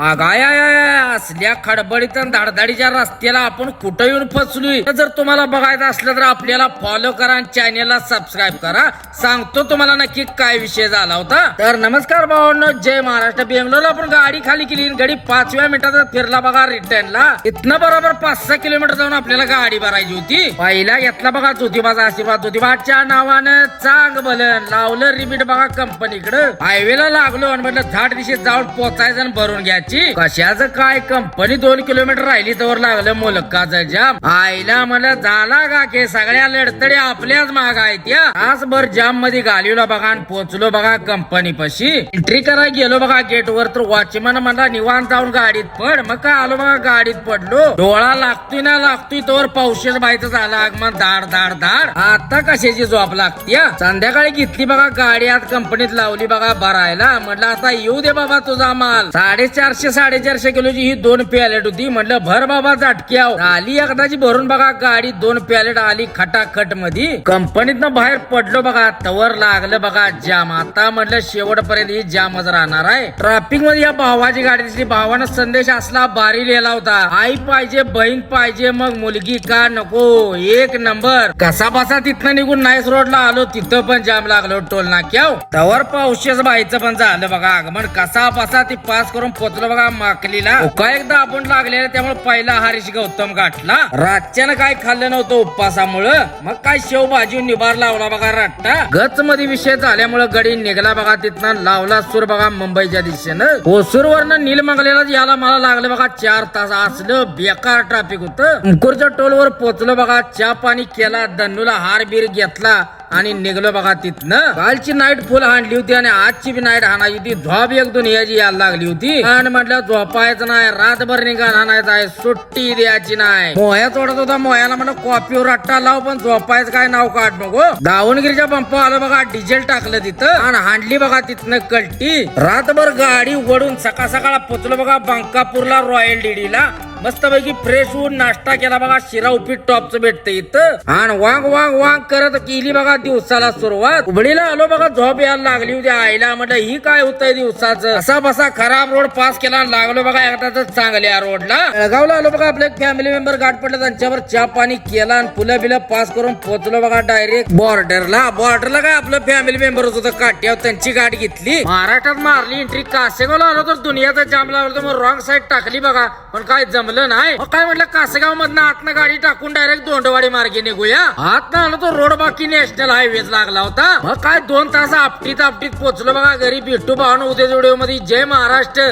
आगाया असल्या खडबडीत आणि धाडधाडीच्या रस्त्याला आपण कुठं येऊन फसलोय. जर तुम्हाला बघायचं असलं तर आपल्याला फॉलो करा आणि चॅनेलला सबस्क्राईब करा. सांगतो तुम्हाला नक्की काय विषय झाला होता. तर नमस्कार भावांनो, जय महाराष्ट्र. बेंगलोरला आपण गाडी खाली केली. गाडी 5व्या मिनिटात फिरला बघा रिटर्नला. इथनं बरोबर 5-6 किलोमीटर जाऊन आपल्याला गाडी भरायची होती. पहिला घेतला बघा ज्योतिबाचा आशीर्वाद. ज्योतिबाच्या नावानं चांग भलन लावलं रिबीट बघा कंपनीकडे. हायवेला लागलो आणि म्हटलं झाड दिशेत जाऊन पोचायचं आणि भरून घ्यायची. कशाचं काय, कंपनी 2 किलोमीटर राहिली तर लागलं मुलकाचं जाम. आईला मला झाला का की सगळ्या लढतडी आपल्याच माग आहेत. या तासभर जाम मध्ये घालवला बघा आणि पोचलो बघा कंपनी पशी. एंट्री करायला गेलो बघा गेट वर तर वॉचमन म्हणला निवांत जाऊन गाडीत पड. मग काय आलो बघा गाडीत पडलो. डोळा लागतोय ना लागतोय तोवर पावशेर बायचं झालं आगमन. धाड धाड धाड. आता कशाची झोप लागते. संध्याकाळी घेतली बघा गाडी आज कंपनीत लावली बघा भरायला. म्हटलं आता येऊ दे बाबा तुझा माल. 450-450 किलोची ही 2 पॅलेट होती. म्हटलं भर बाबा झटक्याव. आली एकदाची भरून बघा गाडी 2 पॅलेट आली खटाखट मध्ये. कंपनीतनं बाहेर पडलो बघा तवर लागलं बघा जाम. आता म्हटलं शेवटपर्यंत ही जामच राहणार आहे. ट्रॅफिक मध्ये या भावाची गाडी दिसली. भावानं संदेश असला भारी लिहिला होता. आई पाहिजे बहीण पाहिजे मग मुलगी का नको. 1 नंबर. कसा बसा तिथनं निघून नाईस रोडला आलो. तिथं पण जाम लागलो टोल नाक्याव. तवर पावशेच बाईचं पण झालं बघा आगमन. कसा बसा ती पास करून पोचलो बघा माकलीला. उका एकदा आपण लागलेला त्यामुळे पहिला हरीश गौतम गाठला. रातच्यानं काय खाल्लं नव्हतं उपवासामुळं. मग काय शेव भाजी निभार लावला बघा रट्टा. गच मध्ये विषय झाल्यामुळे गडी निघला बघा. तिथनं लावला सूर बघा मुंबईच्या दिशेनं. ओसूर वरनं नीलमंगलेला याला मला लागलं बघा 4 तास. असलं बेकार ट्रॅफिक होतं. मुकुरच्या टोलवर पोचलो बघा. चहा पाणी केला. दन्नूला हार बीर घेतला आणि निघलो बघा तिथनं. कालची नाईट फुल हाणली होती आणि आजची बी नाईट हाणायची होती. झोप एक दुनियाची यायला लागली होती. आणि म्हटलं झोपायचं नाही, रातभर निघाण हाणायचं आहे, सुट्टी द्यायची नाही. मोह्या चोडत होता. मोह्याला म्हणलं कॉपीवर रट्टा लाव पण झोपायचं काय नाव काढ नको. दावणगिरीच्या पंप आलं बघा. डिझेल टाकलं तिथं आणि हाणली बघा तिथनं कल्टी. रातभर गाडी उघडून सकाळ सकाळ पोचलो बघा बंकापूरला रॉयल डीडीला. मस्तपैकी फ्रेश होऊन नाश्ता केला बघा. शिरा उपीट टॉपचं भेटतं इथं. आणि वांग वांग वांग करत केली बघा दिवसाला सुरुवात. उबडीला आलो बघा. झोप यायला लागली होती. आईला म्हटलं ही काय होतंय दिवसाचं. असा बसा खराब रोड पास केला. लागलो बघा एकदाच चांगल्या रोडला. बेळगावला आलो बघा. आपले फॅमिली मेंबर गाठ पडले. त्यांच्यावर चहा पाणी केला आणि फुलं बिलं पास करून पोहोचलो बघा डायरेक्ट बॉर्डरला. बॉर्डरला काय आपलं फॅमिली मेंबरच होतं. काट्यावर त्यांची गाडी घेतली. महाराष्ट्रात मारली एंट्री. कासेगावला आलो तर दुनियाचा जाम लागलो. मग रॉंग साईड टाकली बघा. पण काय जमलं नाही. काय म्हटलं कासेगाव मधनं आतनं गाडी टाकून डायरेक्ट दोंडवाडी मार्गे निघूया. आतनं आलो तर रोड बाकी नॅशनल हायवेच लागला होता. मग काय 2 तास आपटीत पोचलो बघा घरी. भेटू भावना उद्या व्हिडिओ मध्ये. जय महाराष्ट्र.